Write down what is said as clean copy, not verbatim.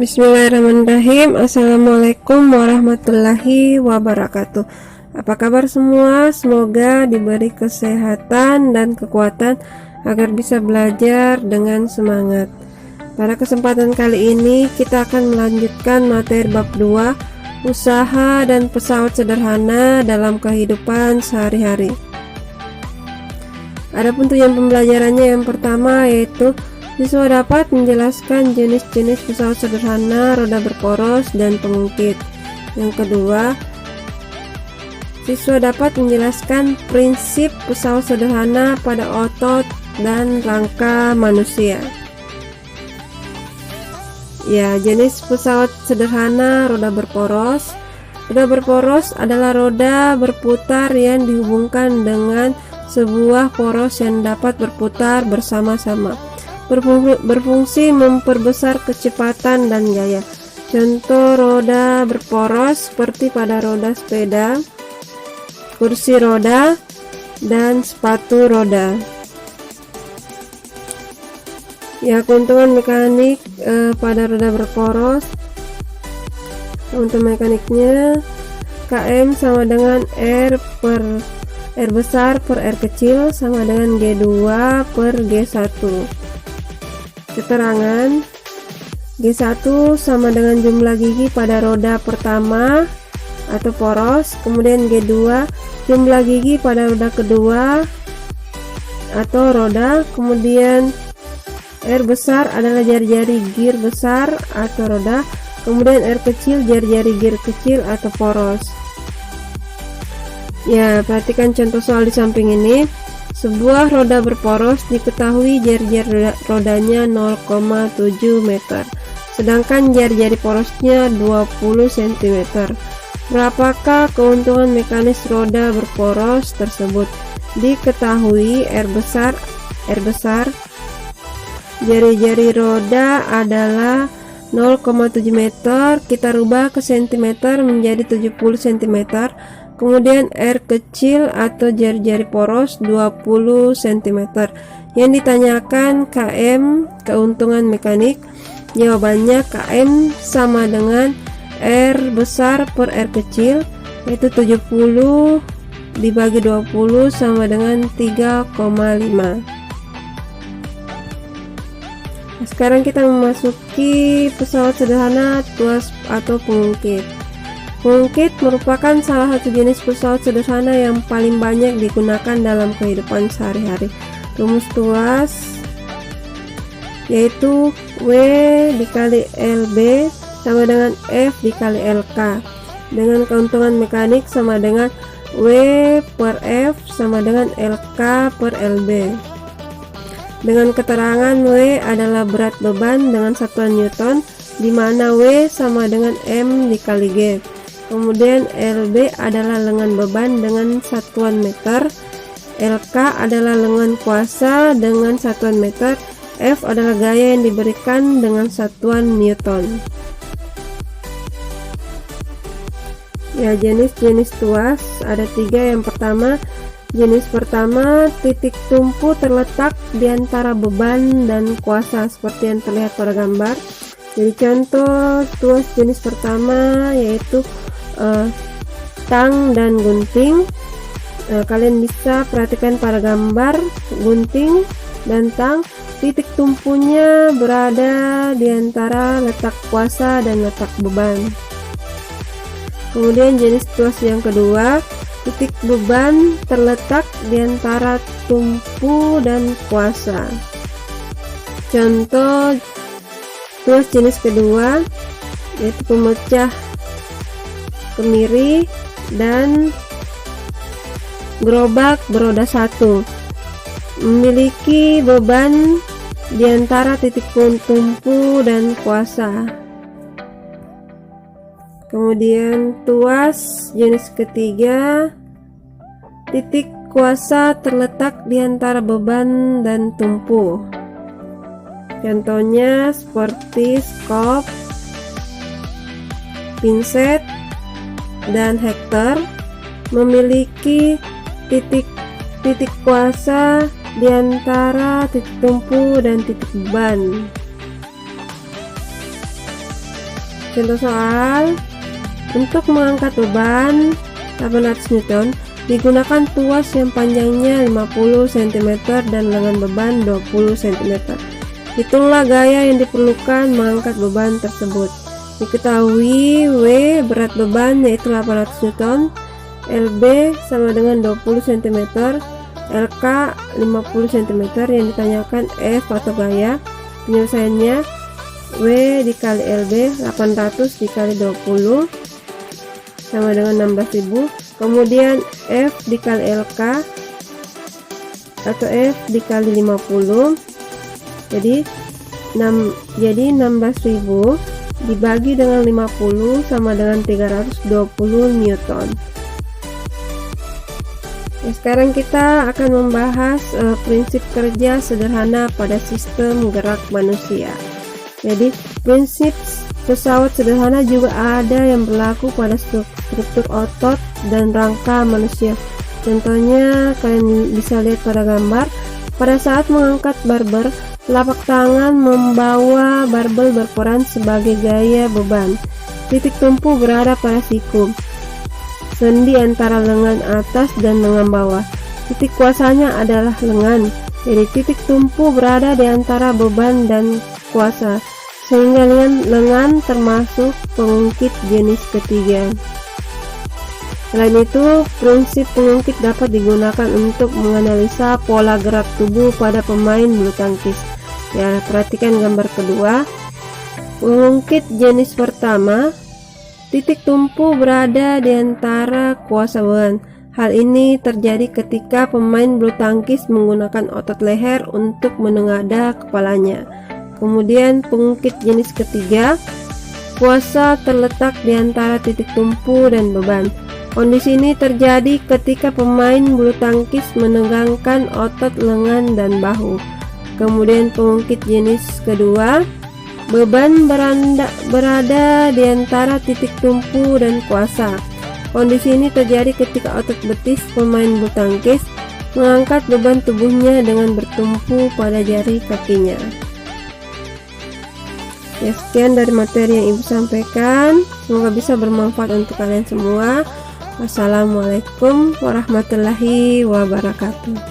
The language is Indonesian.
Bismillahirrahmanirrahim. Assalamualaikum warahmatullahi wabarakatuh. Apa kabar semua? Semoga diberi kesehatan dan kekuatan agar bisa belajar dengan semangat. Pada kesempatan kali ini kita akan melanjutkan materi bab 2, usaha dan pesawat sederhana dalam kehidupan sehari-hari. Adapun tujuan pembelajarannya yang pertama yaitu siswa dapat menjelaskan jenis-jenis pesawat sederhana, roda berporos, dan pengungkit. Yang kedua, siswa dapat menjelaskan prinsip pesawat sederhana pada otot dan rangka manusia. Ya, jenis pesawat sederhana roda berporos. Roda berporos adalah roda berputar yang dihubungkan dengan sebuah poros yang dapat berputar bersama-sama. Berfungsi memperbesar kecepatan dan gaya. Contoh roda berporos seperti pada roda sepeda, kursi roda, dan sepatu roda. Ya, keuntungan mekanik pada roda berporos. Untuk mekaniknya, Km sama dengan R besar per R kecil sama dengan G2 per G1. Keterangan, G1 sama dengan jumlah gigi pada roda pertama atau poros, kemudian G2 jumlah gigi pada roda kedua atau roda, kemudian R besar adalah jari-jari gear besar atau roda, kemudian R kecil jari-jari gear kecil atau poros. Ya, perhatikan contoh soal di samping ini. Sebuah roda berporos diketahui jari-jari rodanya 0,7 meter, sedangkan jari-jari porosnya 20 cm. Berapakah keuntungan mekanis roda berporos tersebut? Diketahui R besar, jari-jari roda adalah 0,7 meter, kita rubah ke cm menjadi 70 cm. Kemudian R kecil atau jari-jari poros 20 cm. Yang ditanyakan Km, keuntungan mekanik. Jawabannya Km sama dengan R besar per R kecil, yaitu 70 dibagi 20 sama dengan 3,5. Sekarang kita memasuki pesawat sederhana, tuas atau pengungkit. Pengungkit merupakan salah satu jenis pesawat sederhana yang paling banyak digunakan dalam kehidupan sehari-hari. Rumus tuas yaitu W dikali LB sama dengan F dikali LK, dengan keuntungan mekanik sama dengan W per F sama dengan LK per LB. Dengan keterangan W adalah berat beban dengan satuan Newton, di mana W sama dengan M dikali G. Kemudian LB adalah lengan beban dengan satuan meter, LK adalah lengan kuasa dengan satuan meter, F adalah gaya yang diberikan dengan satuan Newton. Ya, jenis-jenis tuas ada 3. Yang pertama, jenis pertama, titik tumpu terletak di antara beban dan kuasa seperti yang terlihat pada gambar. Jadi contoh tuas jenis pertama yaitu tang dan gunting. Kalian bisa perhatikan pada gambar gunting dan tang, titik tumpunya berada di antara letak kuasa dan letak beban. Kemudian jenis tuas yang kedua, titik beban terletak di antara tumpu dan kuasa. Contoh tuas jenis kedua yaitu pemecah kemiri dan gerobak beroda 1, memiliki beban di antara titik tumpu dan kuasa. Kemudian tuas jenis ketiga, titik kuasa terletak di antara beban dan tumpu. Contohnya seperti skop, pinset, dan hektar, memiliki titik kuasa di antara titik tumpu dan titik beban. Contoh soal, untuk mengangkat beban 800 Newton digunakan tuas yang panjangnya 50 cm dan lengan beban 20 cm. Itulah gaya yang diperlukan mengangkat beban tersebut. Diketahui W berat beban yaitu 800 Newton, LB sama dengan 20 cm, LK 50 cm. Yang ditanyakan F atau gaya. Penyelesaiannya W dikali LB 800 dikali 20 sama dengan 16.000. Kemudian F dikali LK atau F dikali 50. Jadi 16.000 dibagi dengan 50 sama dengan 320 Newton. Nah, sekarang kita akan membahas prinsip kerja sederhana pada sistem gerak manusia. Jadi prinsip pesawat sederhana juga ada yang berlaku pada struktur otot dan rangka manusia. Contohnya kalian bisa lihat pada gambar. Pada saat mengangkat barbel, telapak tangan membawa barbel berperan sebagai gaya beban. Titik tumpu berada pada siku, sendi antara lengan atas dan lengan bawah. Titik kuasanya adalah lengan. Jadi titik tumpu berada di antara beban dan kuasa, sehingga lengan termasuk pengungkit jenis ketiga. Selain itu, prinsip pengungkit dapat digunakan untuk menganalisa pola gerak tubuh pada pemain bulu tangkis. Ya, perhatikan gambar kedua. Pengungkit jenis pertama, titik tumpu berada di antara kuasa beban. Hal ini terjadi ketika pemain bulu tangkis menggunakan otot leher untuk menengadah kepalanya. Kemudian pengungkit jenis ketiga, kuasa terletak di antara titik tumpu dan beban. Kondisi ini terjadi ketika pemain bulu tangkis menegangkan otot lengan dan bahu. Kemudian pengungkit jenis kedua, beban berada di antara titik tumpu dan kuasa. Kondisi ini terjadi ketika otot betis pemain bulu tangkis mengangkat beban tubuhnya dengan bertumpu pada jari kakinya. Ya, sekian dari materi yang Ibu sampaikan. Semoga bisa bermanfaat untuk kalian semua. Wassalamualaikum warahmatullahi wabarakatuh.